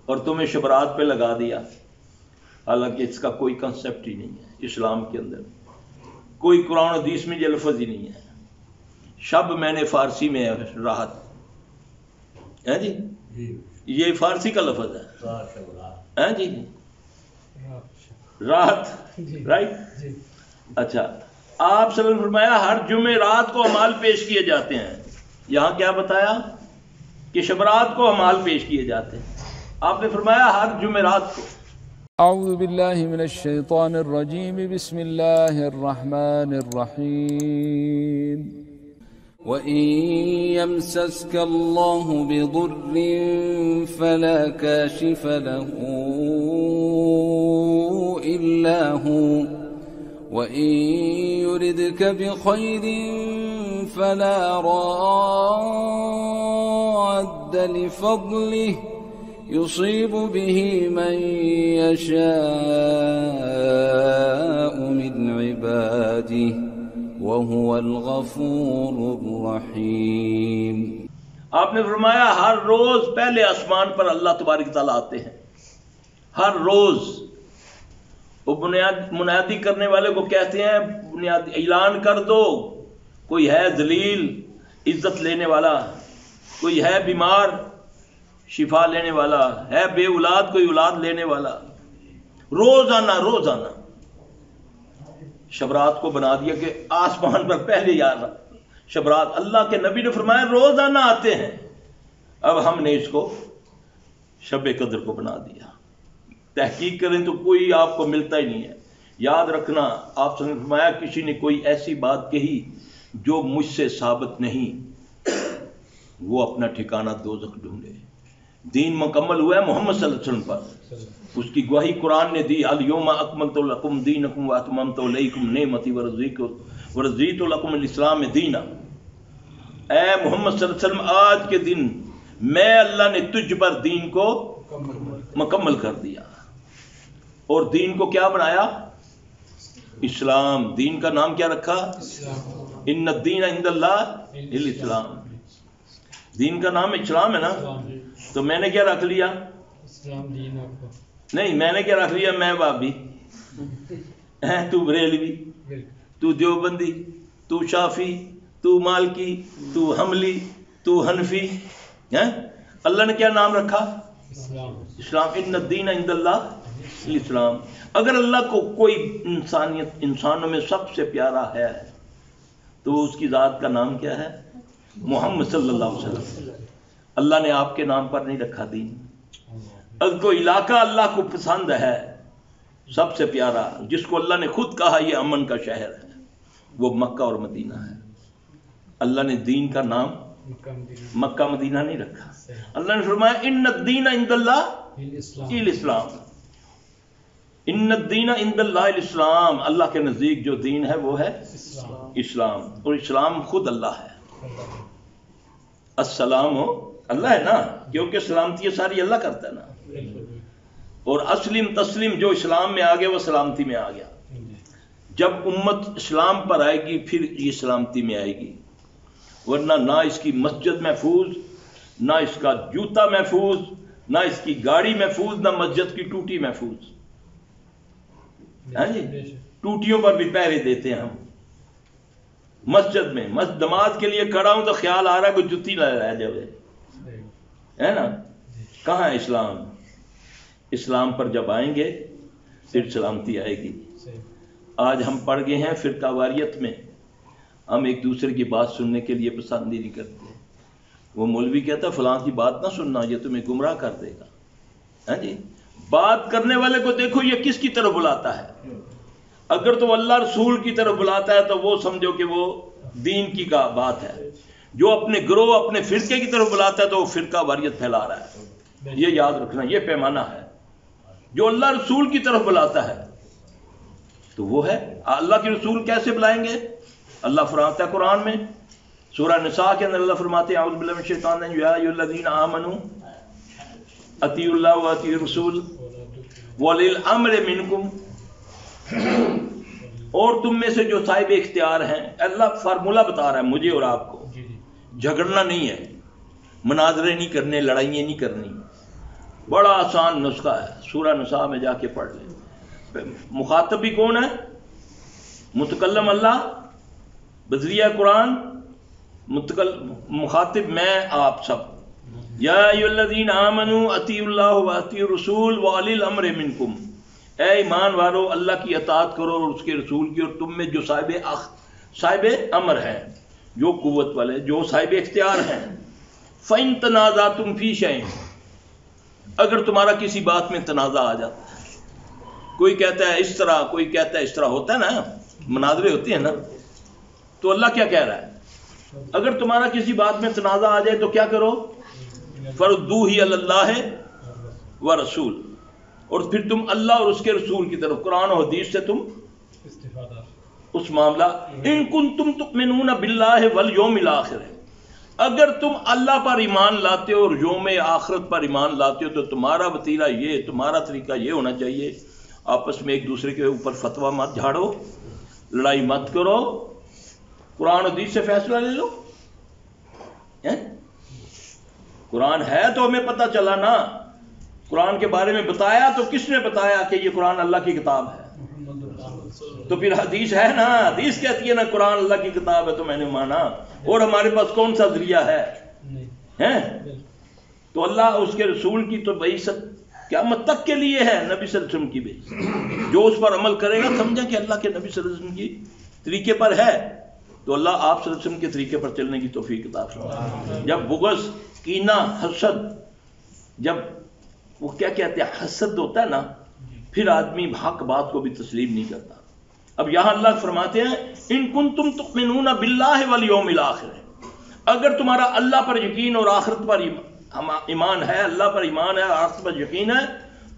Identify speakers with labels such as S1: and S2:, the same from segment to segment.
S1: اور تمہیں شبرات پہ لگا دیا، حالانکہ اس کا کوئی کنسپٹ ہی نہیں ہے اسلام کے اندر، کوئی قرآن حدیث میں یہ لفظ ہی نہیں ہے۔ شب میں نے فارسی میں راحت ہے جی، یہ فارسی کا لفظ ہے جی، راحت، رائٹ۔ اچھا، آپ صلی اللہ علیہ وسلم نے فرمایا ہر جمعرات کو اعمال پیش کیے جاتے ہیں، یہاں کیا بتایا کہ شبرات کو اعمال پیش کیے جاتے ہیں، آپ نے فرمایا ہر جمعرات کو۔
S2: اعوذ باللہ من الشیطان الرجیم، بسم اللہ الرحمن الرحیم۔ وَإِن يَمْسَسْكَ اللَّهُ بِضُرٍّ فَلَا كَاشِفَ لَهُ إِلَّا هُوَ وَإِن يُرِدْكَ بِخَيْرٍ فَلَا رَادَّ لِفَضْلِهِ يُصِيبُ بِهِ مَن يَشَاءُ مِنْ عِبَادِهِ وَهُوَ الْغَفُورُ الرَّحِيمُ۔
S1: آپ نے فرمایا ہر روز پہلے آسمان پر اللہ تبارک تعالیٰ آتے ہیں، ہر روز۔ وہ منادی کرنے والے کو کہتے ہیں بنیادی اعلان کر دو، کوئی ہے ذلیل عزت لینے والا، کوئی ہے بیمار شفا لینے والا، ہے بے اولاد کوئی اولاد لینے والا، روزانہ روزانہ۔ شبرات کو بنا دیا کہ آسمان پر پہلے یار شبرات، اللہ کے نبی نے فرمایا روزانہ آتے ہیں، اب ہم نے اس کو شب قدر کو بنا دیا۔ تحقیق کریں تو کوئی آپ کو ملتا ہی نہیں ہے۔ یاد رکھنا، آپ نے فرمایا کسی نے کوئی ایسی بات کہی جو مجھ سے ثابت نہیں، وہ اپنا ٹھکانہ دوزخ ڈھونڈے۔ دین مکمل ہوا ہے محمد صلی اللہ علیہ وسلم پر، اس کی گواہی قرآن نے دی، الیوم اکملت لکم دینکم واتممت علیکم نعمتی ورضیت لکم الاسلام دینا۔ اے محمد صلی اللہ علیہ وسلم، آج کے دن میں اللہ نے تجھ پر دین کو مکمل کر دیا، اور دین کو کیا بنایا؟ اسلام۔ دین کا نام کیا رکھا؟ ان الدین عند اللہ الاسلام۔ دین کا نام اسلام ہے نا، تو میں نے کیا رکھ لیا؟ نہیں، میں نے کیا رکھ لیا؟ میں بابی، تو بریلوی، تو دیوبندی، تو شافی، تو مالکی، تو حملی، تو حنفی، اللہ نے کیا نام رکھا؟ اسلام۔ ان الدین عند اللہ الاسلام۔ اگر اللہ کو کوئی انسانوں میں سب سے پیارا ہے تو اس کی ذات کا نام کیا ہے؟ محمد صلی اللہ علیہ وسلم۔ اللہ نے آپ کے نام پر نہیں رکھا دین۔ اگر کوئی علاقہ اللہ کو پسند ہے سب سے پیارا، جس کو اللہ نے خود کہا یہ امن کا شہر ہے، وہ مکہ اور مدینہ ہے۔ اللہ نے دین کا نام مکہ مدینہ نہیں رکھا۔ اللہ نے فرمایا ان الدین عند اللہ الاسلام۔ ان الدین عند اللہ الاسلام، اللہ کے نزدیک جو دین ہے وہ ہے اسلام، اور اسلام خود اللہ ہے۔ السلام ہو اللہ ہے نا، کیونکہ سلامتی ساری اللہ کرتا ہے نا، اور اسلم تسلیم جو اسلام میں آ گیا وہ سلامتی میں آ گیا۔ جب امت اسلام پر آئے گی پھر یہ سلامتی میں آئے گی، ورنہ نہ اس کی مسجد محفوظ، نہ اس کا جوتا محفوظ، نہ اس کی گاڑی محفوظ، نہ مسجد کی ٹوٹی محفوظ۔ ہاں جی، ٹوٹیوں پر بھی پہرے دیتے ہیں ہم مسجد میں، نماز کے لیے کھڑا ہوں تو خیال آ رہا ہے کوئی جتی نہ رہ جائے، ہے نا؟ کہاں ہے اسلام؟ اسلام پر جب آئیں گے پھر سلامتی آئے گی۔ آج ہم پڑ گئے ہیں فرقہ واریت میں، ہم ایک دوسرے کی بات سننے کے لیے پسند ہی نہیں کرتے۔ وہ مولوی کہتا فلاں کی بات نہ سننا، یہ تمہیں گمراہ کر دے گا۔ ہاں جی، بات کرنے والے کو دیکھو یہ کس کی طرف بلاتا ہے۔ اگر تو اللہ رسول کی طرف بلاتا ہے تو وہ سمجھو کہ وہ دین کی کا بات ہے، جو اپنے گروہ اپنے فرقے کی طرف بلاتا ہے تو وہ فرقہ واریت پھیلا رہا ہے۔ یہ یاد رکھنا، یہ پیمانہ ہے۔ جو اللہ رسول کی طرف بلاتا ہے تو وہ ہے اللہ کے رسول۔ کیسے بلائیں گے؟ اللہ فرماتا ہے قرآن میں سورہ نساء کے اندر، اللہ فرماتے ہیں اعوذ باللہ من الشیطان الرجیم یا ایھا الذین آمنوا اطیعوا اللہ واطیعوا الرسول وَأُولِي الْأَمْرِ مِنْكُمْ، اور تم میں سے جو صاحب اختیار ہیں۔ اللہ فارمولہ بتا رہا ہے مجھے اور آپ کو، جھگڑنا نہیں ہے، مناظرے نہیں کرنے، لڑائیاں نہیں کرنی، بڑا آسان نسخہ ہے، سورہ نساء میں جا کے پڑھ لیں۔ مخاطب بھی کون ہے؟ متکلم اللہ بذریعہ قرآن، مخاطب میں آپ سب۔ یا ایھا الذین آمنوا اطیعوا اللہ واطیعوا الرسول واولی الامر منکم، اے ایمان والو اللہ کی اطاعت کرو اور اس کے رسول کی، اور تم میں جو صاحب امر ہیں، جو قوت والے، جو صاحب اختیار ہیں۔ فَإِن تَنَازَعْتُمْ فِي شَيْءٍ، اگر تمہارا کسی بات میں تنازع آ جاتا ہے، کوئی کہتا ہے اس طرح، کوئی کہتا ہے اس طرح، ہوتا ہے نا، مناظرے ہوتے ہیں نا، تو اللہ کیا کہہ رہا ہے؟ اگر تمہارا کسی بات میں تنازع آ جائے تو کیا کرو؟ فَرُدُّوهُ إِلَى اللَّهِ وَرَسُولِهِ، اور پھر تم اللہ اور اس کے رسول کی طرف، قرآن و حدیث سے تم اس معاملہ، ان کنتم تؤمنون باللہ والیوم الآخر، اگر تم اللہ پر ایمان لاتے ہو اور یوم آخرت پر ایمان لاتے ہو تو تمہارا وتیرہ یہ، تمہارا طریقہ یہ ہونا چاہیے، آپس میں ایک دوسرے کے اوپر فتویٰ مت جھاڑو، لڑائی مت کرو، قرآن حدیث سے فیصلہ لے لو۔ قرآن ہے تو ہمیں پتہ چلا نا، قرآن کے بارے میں بتایا تو کس نے بتایا کہ یہ قرآن اللہ کی کتاب ہے؟ تو پھر حدیث ہے نا، حدیث کہتی ہے نا قرآن اللہ کی کتاب ہے، تو میں نے مانا، اور ہمارے پاس کون سا ذریعہ ہے؟ تو اللہ اس کے رسول کی تو بعثت قیامت تک کے لیے ہے، نبی صلی اللہ علیہ وسلم کی بعثت، جو اس پر عمل کرے گا سمجھیں کہ اللہ کے نبی صلی اللہ علیہ وسلم کی طریقے پر ہے، تو اللہ آپ صلی اللہ علیہ وسلم کے طریقے پر چلنے کی توفیق عطا فرمائے۔ جب بغض، کینہ، حسد، جب وہ کیا کہتے ہیں حسد ہوتا ہے نا، پھر آدمی حق بات کو بھی تسلیم نہیں کرتا۔ اب یہاں اللہ فرماتے ہیں ان کنتم تؤمنون باللہ والیوم الآخر، اگر تمہارا اللہ پر یقین اور آخرت پر ایمان ہے، اللہ پر ایمان ہے، آخرت پر یقین ہے،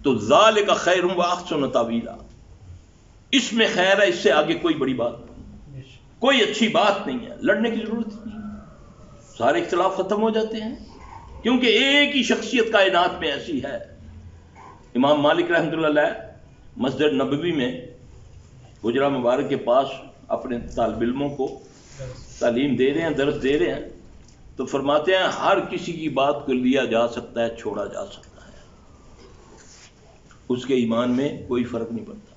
S1: تو ذالک خیر واحسن تاویلا، اس میں خیر ہے، اس سے آگے کوئی بڑی بات نہیں، کوئی اچھی بات نہیں ہے، لڑنے کی ضرورت نہیں، سارے اختلاف ختم ہو جاتے ہیں، کیونکہ ایک ہی شخصیت کائنات میں ایسی ہے۔ امام مالک رحمۃ اللہ علیہ مسجد نبوی میں حجرہ مبارک کے پاس اپنے طالب علموں کو تعلیم دے رہے ہیں، درس دے رہے ہیں، تو فرماتے ہیں ہر کسی کی بات کو لیا جا سکتا ہے، چھوڑا جا سکتا ہے، اس کے ایمان میں کوئی فرق نہیں پڑتا۔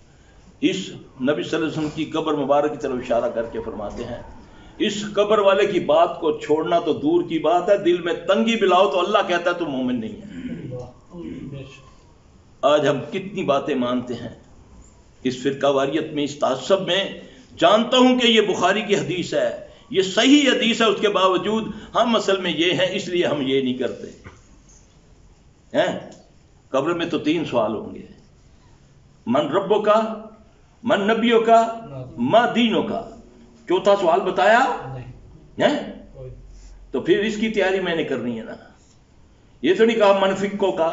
S1: اس نبی صلی اللہ علیہ وسلم کی قبر مبارک کی طرف اشارہ کر کے فرماتے ہیں اس قبر والے کی بات کو چھوڑنا تو دور کی بات ہے، دل میں تنگی بلاؤ تو اللہ کہتا ہے تو مومن نہیں ہے۔ آج ہم کتنی باتیں مانتے ہیں اس فرقہ واریت میں، اس تعصب میں، جانتا ہوں کہ یہ بخاری کی حدیث ہے، یہ صحیح حدیث ہے، اس کے باوجود ہم اصل میں یہ ہیں، اس لیے ہم یہ نہیں کرتے ہیں۔ قبر میں تو 3 سوال ہوں گے، من ربوں کا، من نبیوں کا، ما دینوں کا، چوتھا سوال بتایا ہے؟ تو پھر اس کی تیاری میں نے کرنی ہے نا، یہ تو نہیں کہا من فقوں کا،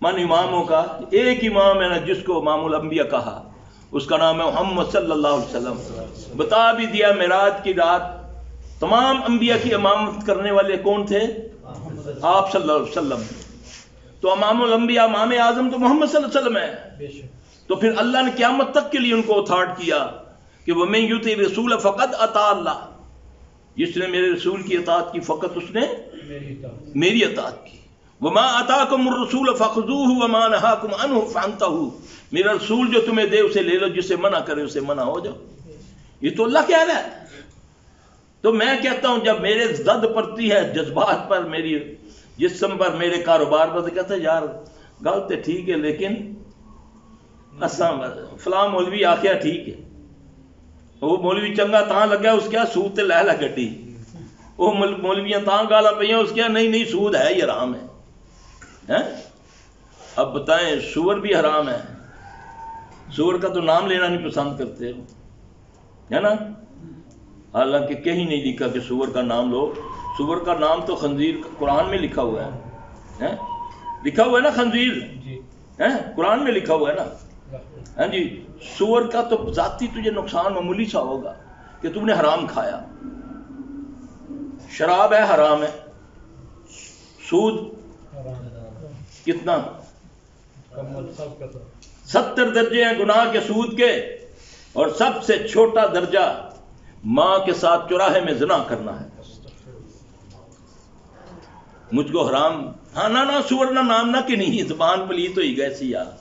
S1: من اماموں کا، ایک امام ہے نا جس کو امام الانبیاء کہا، اس کا نام ہے محمد صلی اللہ علیہ وسلم، بتا بھی دیا معراج کی رات تمام انبیاء کی امامت کرنے والے کون تھے؟ آپ صلی اللہ علیہ وسلم، تو امام الانبیاء، امام اعظم تو محمد صلی اللہ علیہ وسلم ہے، تو پھر اللہ نے قیامت تک کے لیے ان کو اتھارٹ کیا کہ وَمَن يُطِعِ الرَّسُولَ فَقَدْ أَطَاعَ اللَّهَ، جس نے میرے رسول کی اطاعت کی فقط اس نے میری اطاعت کی۔ وَمَا أَتَاكُمُ الرَّسُولُ فَخُذُوهُ وَمَا نَهَاكُمْ عَنْهُ فَانْتَهُوا، میرا رسول جو تمہیں دے اسے لے لو، جسے منع کرے اسے منع ہو جاؤ۔ یہ تو اللہ کہہ رہا ہے۔ تو میں کہتا ہوں جب میرے زد پڑتی ہے جذبات پر، میری جسم پر، میرے کاروبار پر، تو کہتا ہے یار گل تو ٹھیک ہے لیکن فلاں مولوی آخیا ٹھیک ہے، وہ مولوی چنگا تاں لگا، اس کیا سود تے لے گڈی، وہ مولویاں تاں گالا پہ اس کیا نہیں نہیں سود ہے ہی حرام ہے۔ اب بتائیں سور بھی حرام ہے، سور کا تو نام لینا نہیں پسند کرتے ہے نا، حالانکہ کہیں نہیں لکھا کہ سور کا نام لو، سور کا نام تو خنزیر قرآن میں لکھا ہوا ہے، لکھا ہوا ہے نا خنزیر، قرآن میں لکھا ہوا ہے نا۔ ہاں جی، سور کا تو ذاتی تجھے نقصان معمولی سا ہوگا کہ تم نے حرام کھایا، شراب ہے حرام ہے، سود کتنا 70 درجے ہیں گناہ کے سود کے، اور سب سے چھوٹا درجہ ماں کے ساتھ چوراہے میں زنا کرنا ہے۔ مجھ کو حرام، ہاں نہ سور نہ نام نہ کہ نہیں زبان پلیت ہوئی گئے سی یار